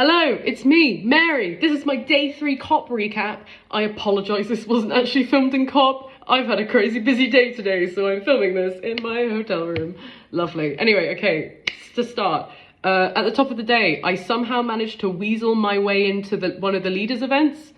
Hello, it's me, Mary. This is my day 3 COP recap. I apologise, this wasn't actually filmed in COP. I've had a crazy busy day today, so I'm filming this in my hotel room. Lovely. Anyway, okay, to start. At the top of the day, I somehow managed to weasel my way into one of the leaders' events.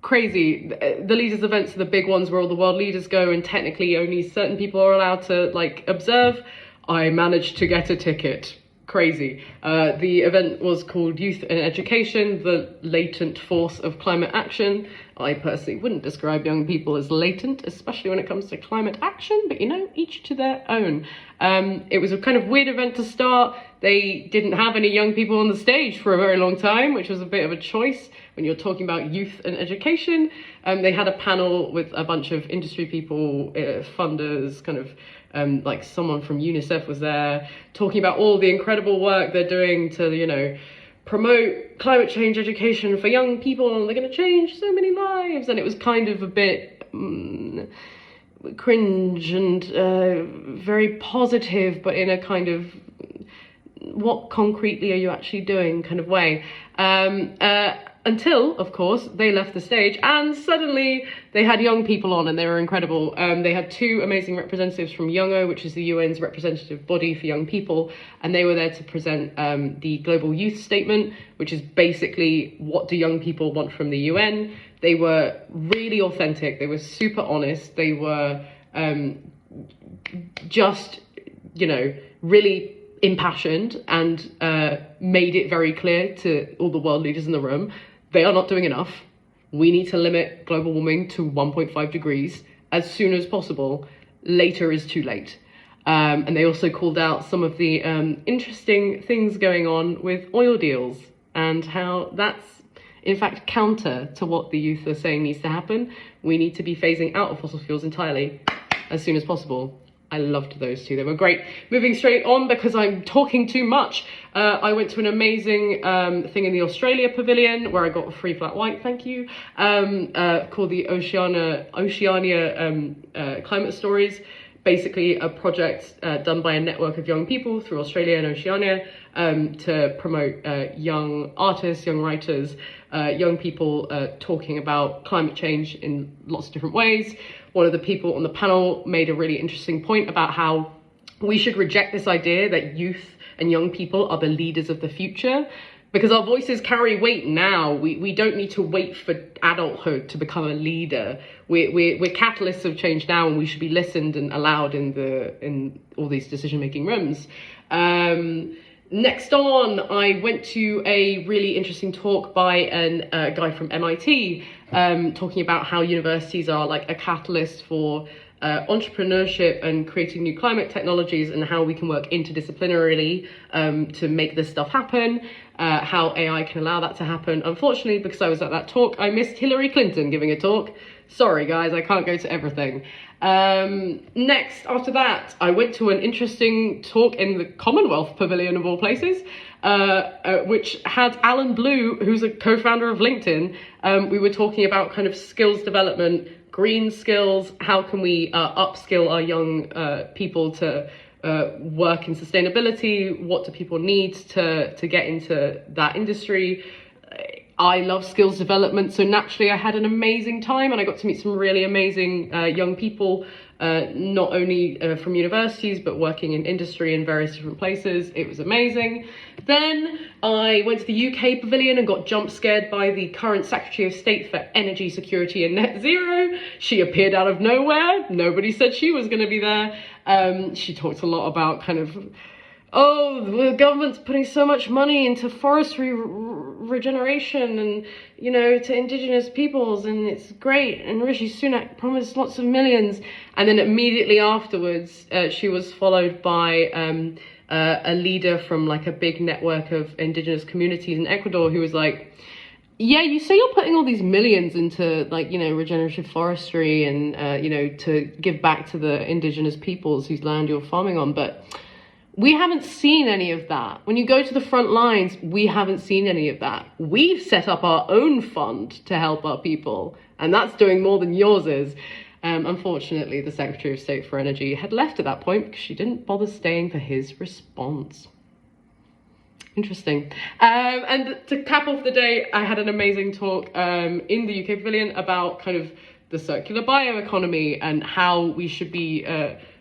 Crazy. The leaders' events are the big ones where all the world leaders go, and technically only certain people are allowed to, observe. I managed to get a ticket. Crazy. The event was called Youth and Education, the Latent Force of Climate Action. I personally wouldn't describe young people as latent, especially when it comes to climate action, but each to their own. It was a kind of weird event to start. They didn't have any young people on the stage for a very long time, which was a bit of a choice when you're talking about youth and education. They had a panel with a bunch of industry people, funders, like someone from UNICEF was there, talking about all the incredible work they're doing to, promote climate change education for young people, and they're going to change so many lives. And it was kind of a bit cringe and very positive, but in a kind of what concretely are you actually doing kind of way. Until, of course, they left the stage and suddenly they had young people on and they were incredible. They had 2 amazing representatives from Youngo, which is the UN's representative body for young people, and they were there to present the Global Youth Statement, which is basically what do young people want from the UN. They were really authentic, they were super honest, they were just, really impassioned and made it very clear to all the world leaders in the room, they are not doing enough. We need to limit global warming to 1.5 degrees as soon as possible. Later is too late. And they also called out some of the interesting things going on with oil deals and how that's in fact counter to what the youth are saying needs to happen. We need to be phasing out of fossil fuels entirely as soon as possible. I loved those 2. They were great. Moving straight on, because I'm talking too much, I went to an amazing thing in the Australia Pavilion where I got a free flat white, thank you, called the Oceania Climate Stories. Basically a project done by a network of young people through Australia and Oceania to promote young artists, young writers, young people talking about climate change in lots of different ways. One of the people on the panel made a really interesting point about how we should reject this idea that youth and young people are the leaders of the future, because our voices carry weight now. We don't need to wait for adulthood to become a leader. We're catalysts of change now, and we should be listened and allowed in all these decision-making rooms. Next on, I went to a really interesting talk by a guy from MIT, talking about how universities are like a catalyst for entrepreneurship and creating new climate technologies, and how we can work interdisciplinarily to make this stuff happen, how AI can allow that to happen. Unfortunately, because I was at that talk, I missed Hillary Clinton giving a talk. Sorry guys, I can't go to everything. Next, after that, I went to an interesting talk in the Commonwealth Pavilion of all places, which had Alan Blue, who's a co-founder of LinkedIn. We were talking about kind of skills development, green skills, how can we upskill our young people to work in sustainability, what do people need to get into that industry. I love skills development, so naturally I had an amazing time, and I got to meet some really amazing young people, not only from universities, but working in industry in various different places. It was amazing. Then I went to the UK Pavilion and got jump scared by the current Secretary of State for Energy Security and Net Zero. She appeared out of nowhere. Nobody said she was going to be there. She talked a lot about the government's putting so much money into forestry regeneration and, to indigenous peoples, and it's great, and Rishi Sunak promised lots of millions. And then immediately afterwards, she was followed by a leader from a big network of indigenous communities in Ecuador, who was like, yeah, you say you're putting all these millions into regenerative forestry and, to give back to the indigenous peoples whose land you're farming on, but we haven't seen any of that. When you go to the front lines, we haven't seen any of that. We've set up our own fund to help our people, and that's doing more than yours is. Unfortunately, the Secretary of State for Energy had left at that point because she didn't bother staying for his response. Interesting. And to cap off the day, I had an amazing talk in the UK Pavilion about kind of the circular bioeconomy and how we should be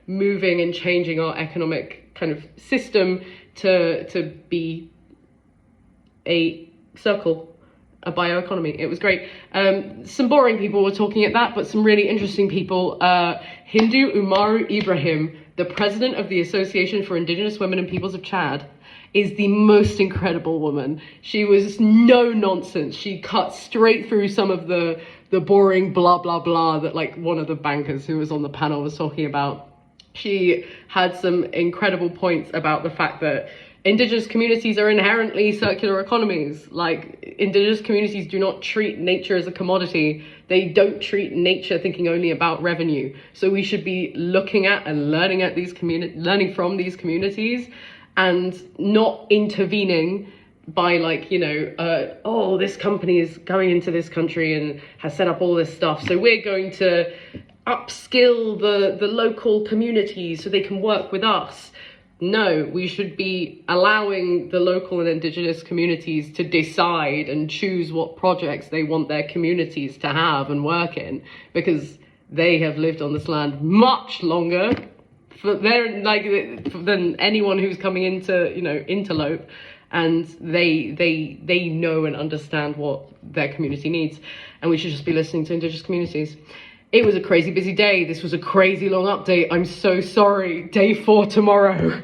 moving and changing our economic kind of system to be a circle, a bioeconomy. It was great. Some boring people were talking at that, but some really interesting people. Hindu Umaru Ibrahim, the president of the Association for Indigenous Women and Peoples of Chad, is the most incredible woman. She was no nonsense. She cut straight through some of the boring blah, blah, blah that like one of the bankers who was on the panel was talking about. She had some incredible points about the fact that Indigenous communities are inherently circular economies. Like, Indigenous communities do not treat nature as a commodity. They don't treat nature thinking only about revenue. So we should be looking at and learning from these communities and not intervening by like, oh, this company is going into this country and has set up all this stuff, so we're going to upskill the local communities so they can work with us. No, we should be allowing the local and Indigenous communities to decide and choose what projects they want their communities to have and work in, because they have lived on this land much longer than anyone who's coming into, interlope, and they know and understand what their community needs, and we should just be listening to Indigenous communities. It was a crazy busy day. This was a crazy long update. I'm so sorry. Day 4 tomorrow.